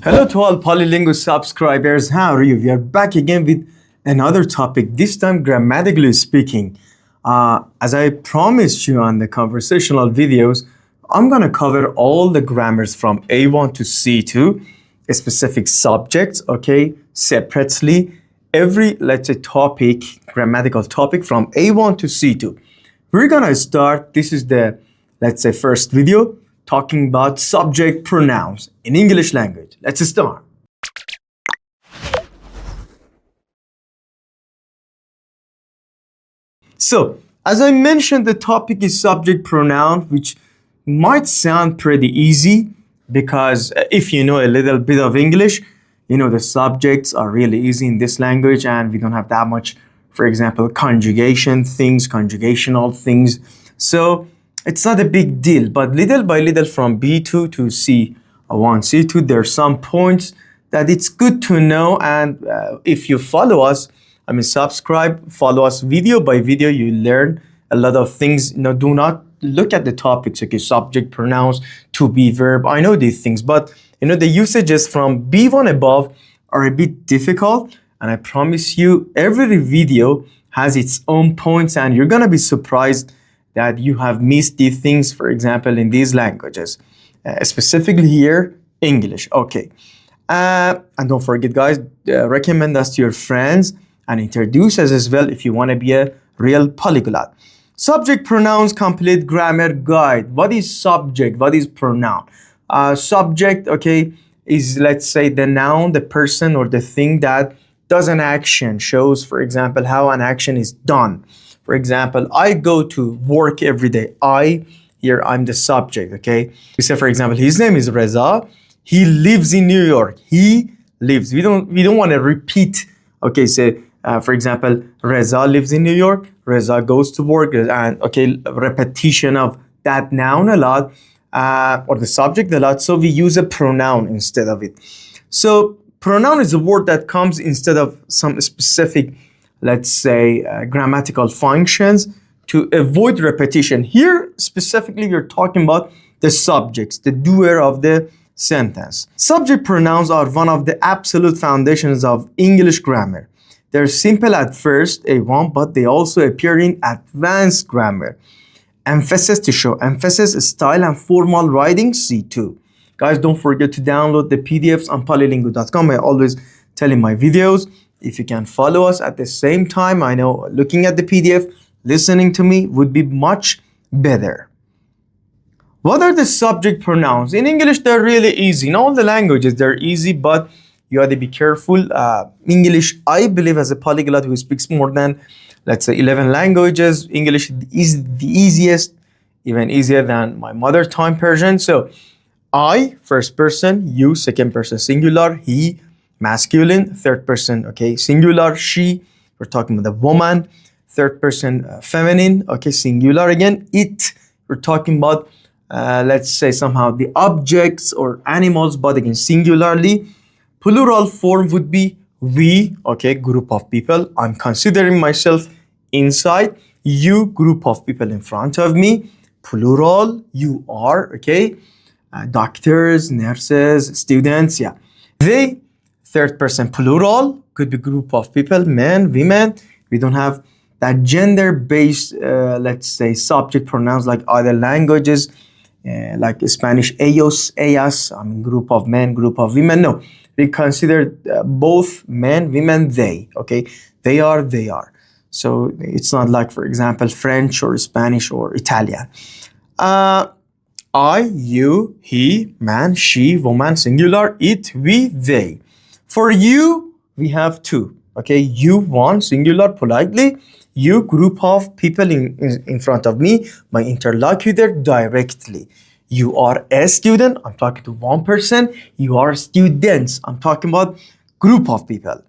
Hello to all Polylingoo subscribers. How are you? We are back again with another topic, this time grammatically speaking. As I promised you on the conversational videos, I'm going to cover all the grammars from A1 to C2, specific subjects, okay, separately. Every, let's say, topic, grammatical topic from A1 to C2. We're going to start, this is the, let's say, first video, talking about subject pronouns in English language. Let's start. So, as I mentioned, the topic is subject pronoun, which might sound pretty easy because if you know a little bit of English, you know the subjects are really easy in this language and we don't have that much, for example, conjugation things, conjugational things. So, it's not a big deal, but little by little from B2 to C1, C2, there are some points that it's good to know. And if you follow us, subscribe, follow us video by video, you learn a lot of things. Do not look at the topics, okay, subject, pronouns, to be, verb. I know these things, but the usages from B1 above are a bit difficult. And I promise you, every video has its own points and you're gonna be surprised that you have missed these things, for example, in these languages, specifically here, English. Okay. And don't forget, guys, recommend us to your friends and introduce us as well if you want to be a real polyglot. Subject pronouns complete grammar guide. What is subject? What is pronoun? Subject, okay, is, let's say, the noun, the person or the thing that does an action, shows, for example, how an action is done. For example, I go to work every day. Here I'm the subject, okay? We say, for example, his name is Reza. He lives in New York. He lives. We don't want to repeat, okay, say, for example, Reza lives in New York. Reza goes to work, and, okay, repetition of that noun a lot, or the subject a lot, so we use a pronoun instead of it. So pronoun is a word that comes instead of some specific, let's say, grammatical functions to avoid repetition. Here, specifically, we're talking about the subjects, the doer of the sentence. Subject pronouns are one of the absolute foundations of English grammar. They're simple at first, A1, but they also appear in advanced grammar. Emphasis to show emphasis, style, and formal writing, C2. Guys, don't forget to download the PDFs on polylingoo.com. I always tell in my videos, if you can follow us at the same time, I know looking at the PDF, listening to me would be much better. What are the subject pronouns? In English, they're really easy. In all the languages, they're easy, but you have to be careful. English, I believe, as a polyglot who speaks more than, let's say, 11 languages, English is the easiest, even easier than my mother tongue Persian. So, I, first person, you, second person singular, he, masculine, third person, okay, singular, she, we're talking about the woman, third person feminine, okay, singular again, it, we're talking about, let's say, somehow the objects or animals, but again, singularly. Plural form would be we, okay, group of people. I'm considering myself inside, you, group of people in front of me. Plural, you are, okay, doctors, nurses, students, yeah. They, third person plural, could be group of people, men, women. We don't have that gender-based, let's say, subject pronouns like other languages, like Spanish, ellos, ellas, group of men, group of women. No, we consider both men, women, they, okay? They are, they are. So it's not like, for example, French or Spanish or Italian. I, you, he, man, she, woman, singular, it, we, they. For you, we have two, okay? You, one, singular, politely. You, group of people in front of me, my interlocutor, directly. You are a student, I'm talking to one person. You are students, I'm talking about group of people.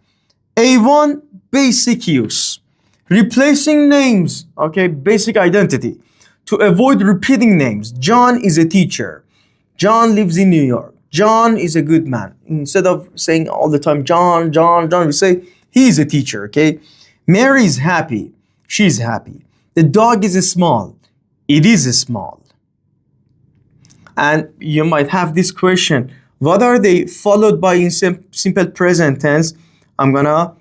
A1, basic use. Replacing names, okay, basic identity. To avoid repeating names, John is a teacher. John lives in New York. John is a good man. Instead of saying all the time, John, John, John, we say, he is a teacher, okay? Mary is happy. She's happy. The dog is small. It is small. And you might have this question, What are they followed by in simple present tense? I'm gonna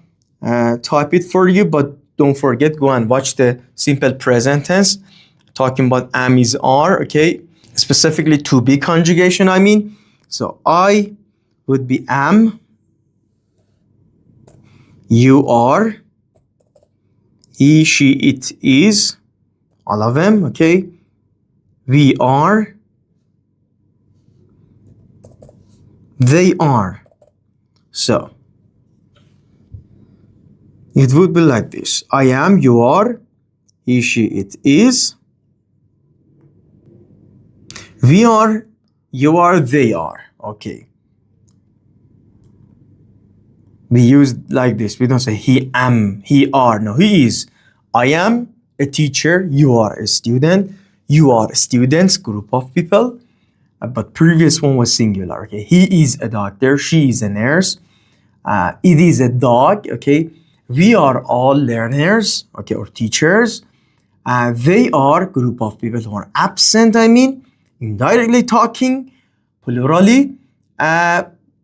type it for you, but don't forget, go and watch the simple present tense. Talking about am is are, okay? Specifically to be conjugation, I mean. So I would be am, you are, he, she, it is, all of them, okay? We are, they are. So it would be like this. I am, you are, he, she, it is. We are, you are, they are. Okay. We use like this. We don't say he am, he are. No, he is. I am a teacher. You are a student. You are students, group of people. But previous one was singular. Okay. He is a doctor. She is a nurse. It is a dog. Okay. We are all learners. Okay, or teachers. They are group of people who are absent. I mean, indirectly talking, plurally.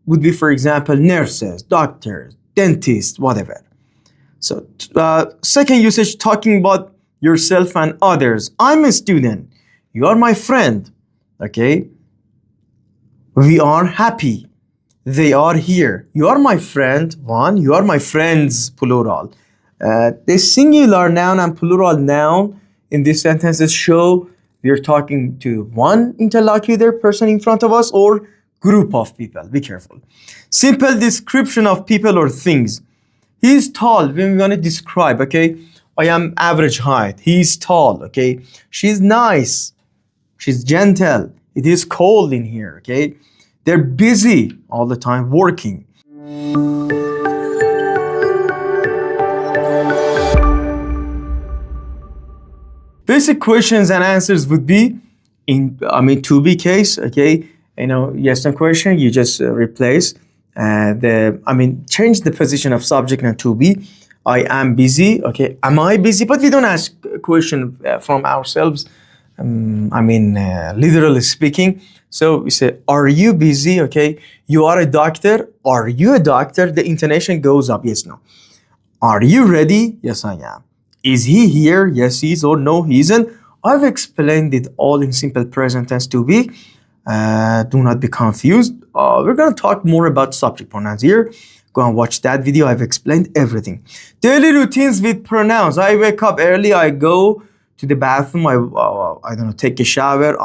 Would be, for example, nurses, doctors, dentists, whatever. So second usage, talking about yourself and others. I'm a student. You are my friend. Okay. We are happy. They are here. You are my friend, one. You are my friends, plural. The singular noun and plural noun in these sentences show we're talking to one interlocutor, person in front of us, or group of people. Be careful. Simple description of people or things. He is tall when we're going to describe, okay? I am average height. He is tall, okay? She's nice. She's gentle. It is cold in here, okay? They're busy all the time working. Basic questions and answers would be in, to be case, okay? Yes, no question, you just replace change the position of subject and to be. I am busy, okay? Am I busy? But we don't ask a question from ourselves, literally speaking. So we say, are you busy? Okay. You are a doctor. Are you a doctor? The intonation goes up. Yes, no. Are you ready? Yes, I am. Is he here? Yes, he is, or no, he isn't. I've explained it all in simple present tense to be. Do not be confused. We're going to talk more about subject pronouns here. Go and watch that video. I've explained everything. Daily routines with pronouns. I wake up early. I go to the bathroom. I don't know, take a shower.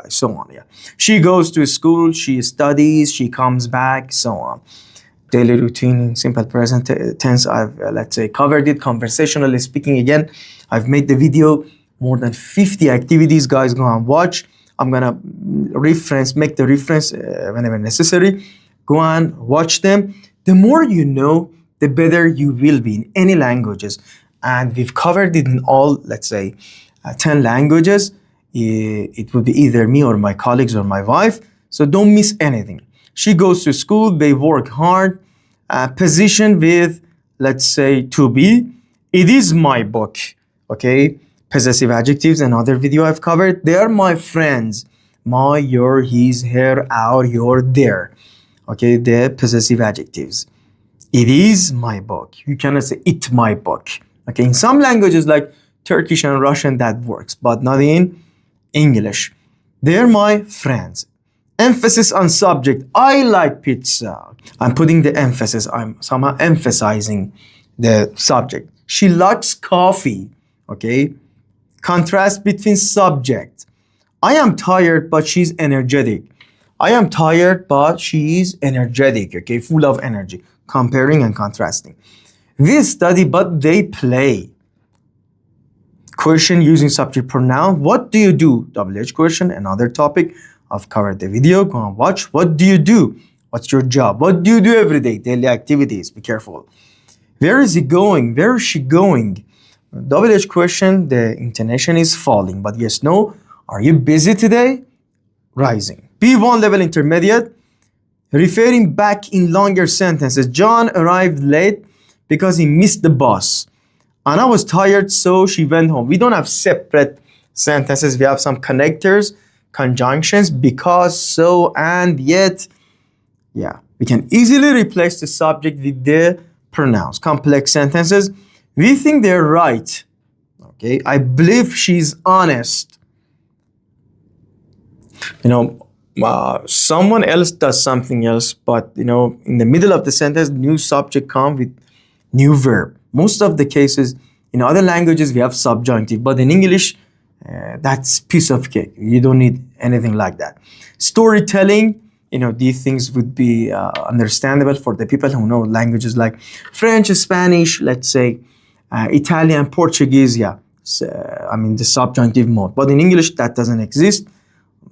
So on. Yeah. She goes to school. She studies. She comes back. So on. Daily routine in simple present tense. I've let's say covered it. Conversationally speaking, again, I've made the video. More than 50 activities. Guys, go and watch. I'm gonna make the reference whenever necessary. Go and watch them. The more you know, the better you will be in any languages. And we've covered it in all, let's say, 10 languages. It would be either me or my colleagues or my wife. So don't miss anything. She goes to school. They work hard. Position with, let's say, to be. It is my book. Okay. Possessive adjectives, another video I've covered. They are my friends. My, your, his, her, our, your, their. Okay, the possessive adjectives. It is my book. You cannot say it my book. Okay, in some languages like Turkish and Russian that works, but not in English. They're my friends. Emphasis on subject. I like pizza. I'm putting the emphasis. I'm somehow emphasizing the subject. She likes coffee. Okay. Contrast between subject. I am tired, but she's energetic. I am tired, but she is energetic. Okay, full of energy. Comparing and contrasting. We study, but they play. Question using subject pronoun. What do you do? WH question, another topic. I've covered the video. Go and watch. What do you do? What's your job? What do you do every day? Daily activities. Be careful. Where is he going? Where is she going? WH question, the intonation is falling, but yes, no. Are you busy today? Rising. B1 level intermediate, referring back in longer sentences. John arrived late because he missed the bus. Anna was tired, so she went home. We don't have separate sentences. We have some connectors, conjunctions, because, so, and, yet. Yeah, we can easily replace the subject with the pronouns. Complex sentences, we think they're right. Okay, I believe she's honest. Someone else does something else, but in the middle of the sentence, new subject comes with new verb. Most of the cases in other languages we have subjunctive, but in English, that's piece of cake. You don't need anything like that. Storytelling, these things would be understandable for the people who know languages like French, Spanish, let's say, Italian, Portuguese. Yeah, the subjunctive mode. But in English, that doesn't exist.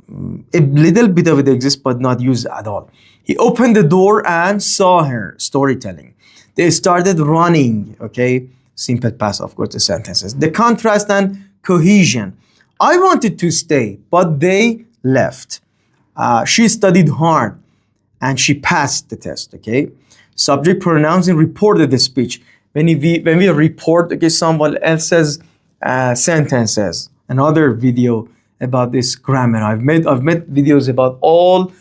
A little bit of it exists, but not used at all. He opened the door and saw her. Storytelling. They started running. Okay, simple past, of course, the sentences. The contrast and cohesion. I wanted to stay, but they left. She studied hard and she passed the test. Okay, subject pronouns in reported the speech. When we report, okay, someone else's sentences. Another video about this grammar. I've made videos about all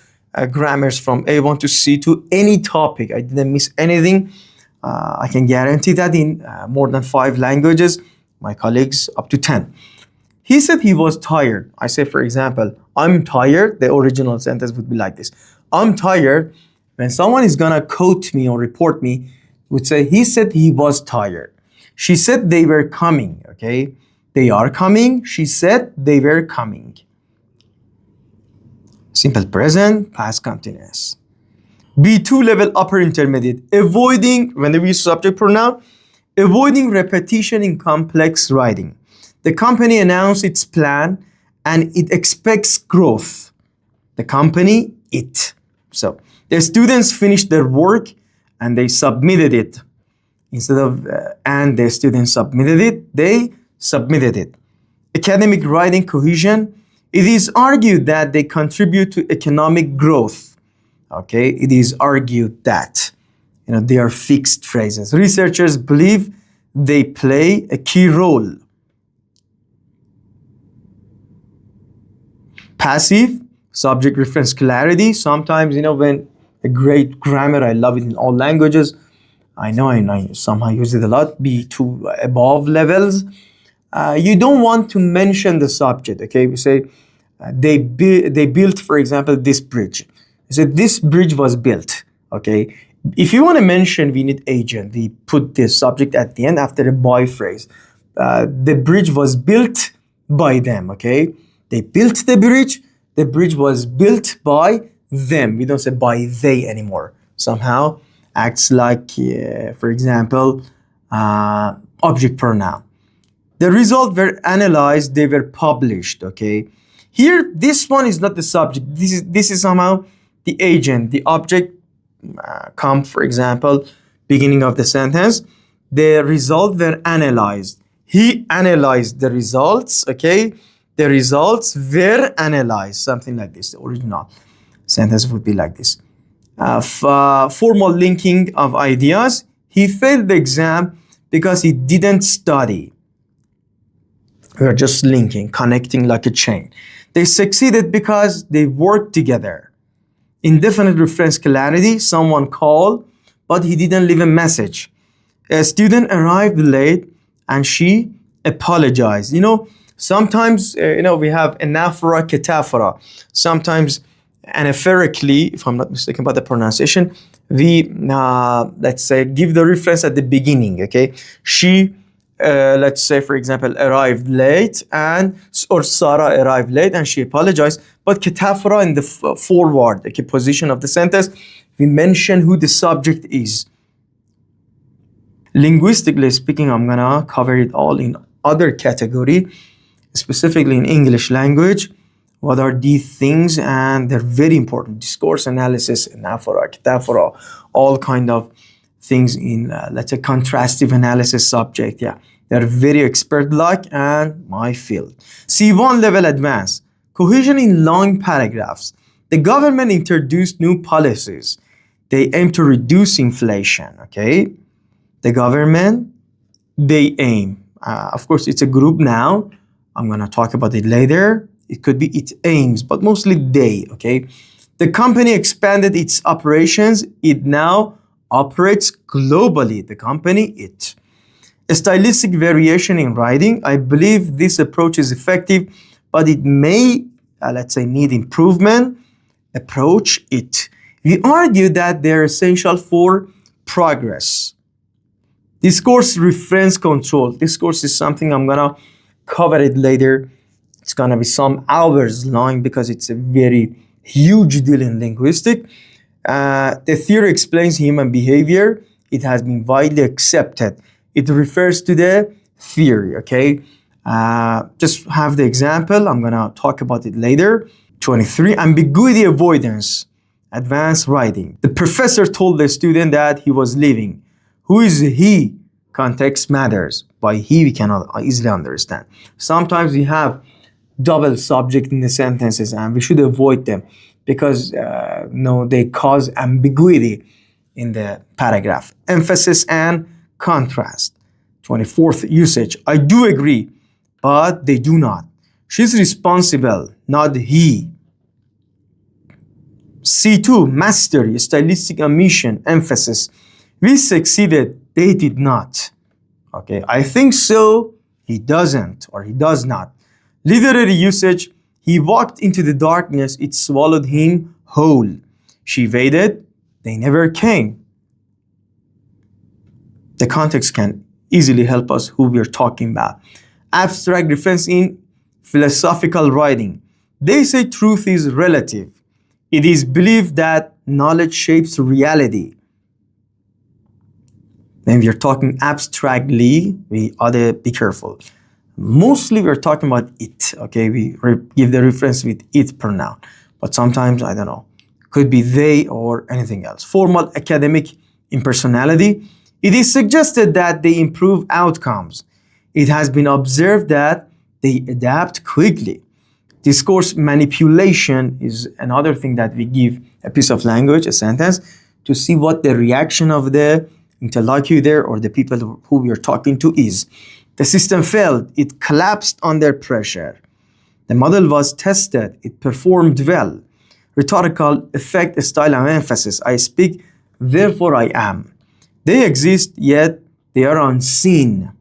grammars from A1 to C2, any topic. I didn't miss anything. I can guarantee that in more than 5 languages, my colleagues up to 10. He said he was tired. I say, for example, I'm tired. The original sentence would be like this. I'm tired. When someone is gonna quote me or report me, would say, he said he was tired. She said they were coming, okay? They are coming. She said they were coming. Simple present, past continuous. B2 level upper intermediate. Avoiding, whenever we use subject pronoun, avoiding repetition in complex writing. The company announced its plan and it expects growth. The company, it. So the students finished their work and they submitted it. Instead of and the students submitted it, they submitted it. Academic writing cohesion. It is argued that they contribute to economic growth. Okay, it is argued that. They are fixed phrases. Researchers believe they play a key role. Passive, subject reference clarity. Sometimes, when a great grammar, I love it in all languages. I know I somehow use it a lot. B2 above levels. You don't want to mention the subject, okay? We say, they built, for example, this bridge. You say, this bridge was built, okay? If you want to mention, we need agent. We put the subject at the end after a by phrase. The bridge was built by them, okay? They built the bridge. The bridge was built by them. We don't say by they anymore. Somehow acts like, for example, object pronoun. The results were analyzed, they were published, okay? Here, this one is not the subject. This is somehow the agent. The object come, for example, beginning of the sentence. The results were analyzed. He analyzed the results, okay? The results were analyzed, something like this. The original sentence would be like this. Formal linking of ideas. He failed the exam because he didn't study. We are just linking, connecting like a chain. They succeeded because they worked together. Indefinite reference clarity, someone called, but he didn't leave a message. A student arrived late and she apologized. Sometimes, we have anaphora, cataphora. Sometimes, anapherically, if I'm not mistaken about the pronunciation, we, let's say, give the reference at the beginning, okay? She, let's say, for example, arrived late or Sarah arrived late and she apologized. But cataphora in the forward, okay, position of the sentence, we mention who the subject is. Linguistically speaking, I'm gonna cover it all in other category, specifically in English language. What are these things? And they're very important. Discourse analysis, anaphora, cataphora, all kind of things in, let's say, contrastive analysis subject. Yeah, they're very expert-like and my field. C1 level advanced. Cohesion in long paragraphs. The government introduced new policies. They aim to reduce inflation, okay? The government, they aim. Of course, it's a group now. I'm going to talk about it later. It could be it aims, but mostly they, okay? The company expanded its operations. It now operates globally. The company, it. A stylistic variation in writing. I believe this approach is effective, but it may, let's say, need improvement. Approach, it. We argue that they're essential for progress. Discourse reference control. Discourse is something I'm gonna cover it later. It's gonna be some hours long because it's a very huge deal in linguistics. The theory explains human behavior. It has been widely accepted. It refers to the theory, okay? Just have the example. I'm gonna talk about it later. 23, ambiguity avoidance, advanced writing. The professor told the student that he was leaving. Who is he? Context matters. By he, we cannot easily understand. Sometimes we have double subject in the sentences and we should avoid them because they cause ambiguity in the paragraph. Emphasis and contrast. 24th usage. I do agree, but they do not. She's responsible, not he. C2, mastery, stylistic omission, emphasis. We succeeded, they did not. Okay, I think so, he doesn't, or he does not. Literary usage, he walked into the darkness, it swallowed him whole. She waited, they never came. The context can easily help us who we're talking about. Abstract reference in philosophical writing. They say truth is relative. It is believed that knowledge shapes reality. When we are talking abstractly, we ought to be careful. Mostly we're talking about it, okay? We give the reference with it pronoun. But sometimes, I don't know, could be they or anything else. Formal academic impersonality. It is suggested that they improve outcomes. It has been observed that they adapt quickly. Discourse manipulation is another thing that we give a piece of language, a sentence, to see what the reaction of the interlocutor or the people who we are talking to is. The system failed. It collapsed under pressure. The model was tested. It performed well. Rhetorical effect, style, and emphasis. I speak, therefore I am. They exist, yet they are unseen.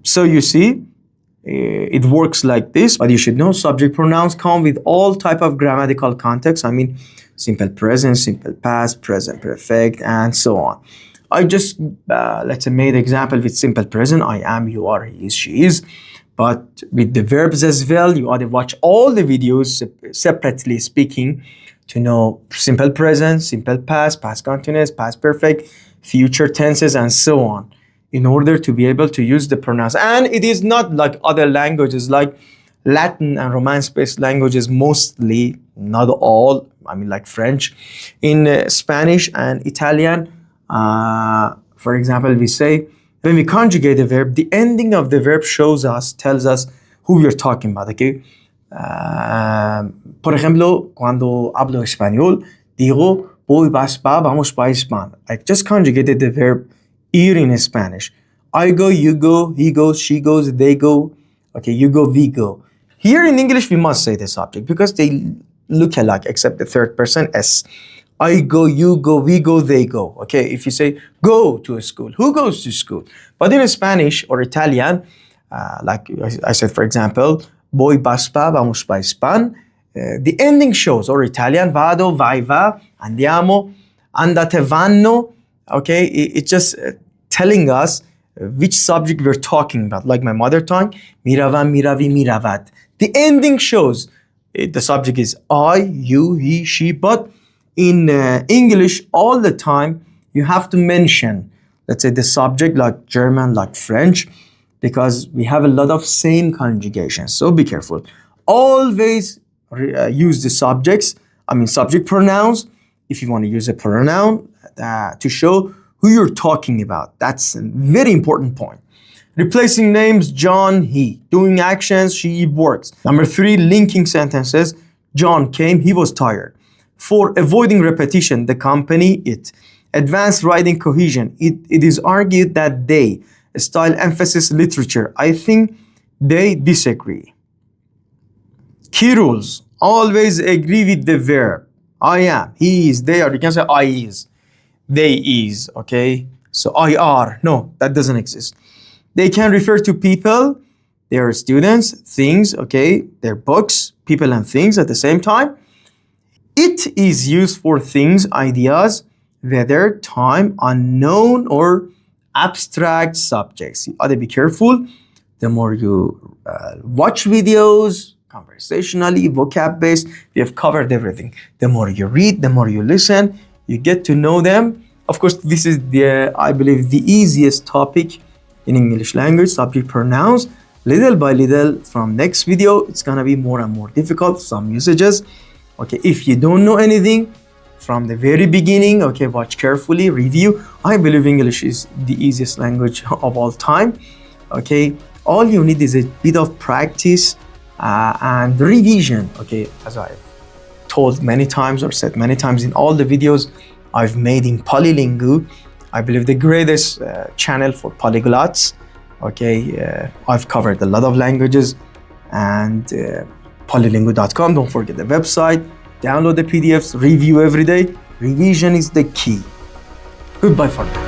So you see, it works like this, but you should know subject pronouns come with all type of grammatical context. I mean, simple present, simple past, present perfect, and so on. I just, let's say, made example with simple present. I am, you are, he is, she is. But with the verbs as well, you ought to watch all the videos separately speaking to know simple present, simple past, past continuous, past perfect, future tenses, and so on, in order to be able to use the pronouns. And it is not like other languages, like Latin and Romance-based languages, mostly, not all, I mean like French. In Spanish and Italian, for example, we say, when we conjugate a verb, the ending of the verb tells us who we are talking about, okay? Por ejemplo, cuando hablo español, digo, voy, vas, va, vamos, vais, van. I just conjugated the verb ir in Spanish. I go, you go, he goes, she goes, they go. Okay, you go, we go. Here in English, we must say the subject because they look alike except the third person, S. I go, you go, we go, they go. Okay, if you say go to a school, who goes to school? But in Spanish or Italian, like I said, for example, voy, vas, va, vamos, vais, van. The ending shows, or Italian, vado, vai, va, andiamo, andate, vanno. Okay, it's just telling us which subject we're talking about. Like my mother tongue, miravan, miravi, miravat. The ending shows the subject is I, you, he, she, but in English, all the time, you have to mention, let's say, the subject, like German, like French, because we have a lot of same conjugations. So be careful. Always use the subjects, subject pronouns, if you want to use a pronoun to show who you're talking about. That's a very important point. Replacing names, John, he. Doing actions, she works. Number 3, linking sentences. John came, he was tired. 4, avoiding repetition, the company, it. Advanced writing cohesion, it is argued that they. Style, emphasis, literature. I think they disagree. Key rules. always agree with the verb. I am, he is, they are. You can say I is, they is, okay? So I are, no, that doesn't exist. They can refer to people, their students, things, okay? Their books, people and things at the same time. It is used for things, ideas, whether time, unknown, or abstract subjects. You ought to be careful. The more you watch videos, conversationally, vocab based, we have covered everything. The more you read, the more you listen, you get to know them. Of course, this is I believe, the easiest topic in English language, subject pronouns. Little by little, from next video, it's gonna be more and more difficult, some usages. Okay, if you don't know anything from the very beginning, okay, watch carefully, review. I believe English is the easiest language of all time. Okay, all you need is a bit of practice and revision. Okay, as I've told many times or said many times in all the videos I've made in Polylingoo, I believe the greatest channel for polyglots. Okay, I've covered a lot of languages, and polylingoo.com. Don't forget the website. Download the PDFs, review every day. Revision is the key. Goodbye for now.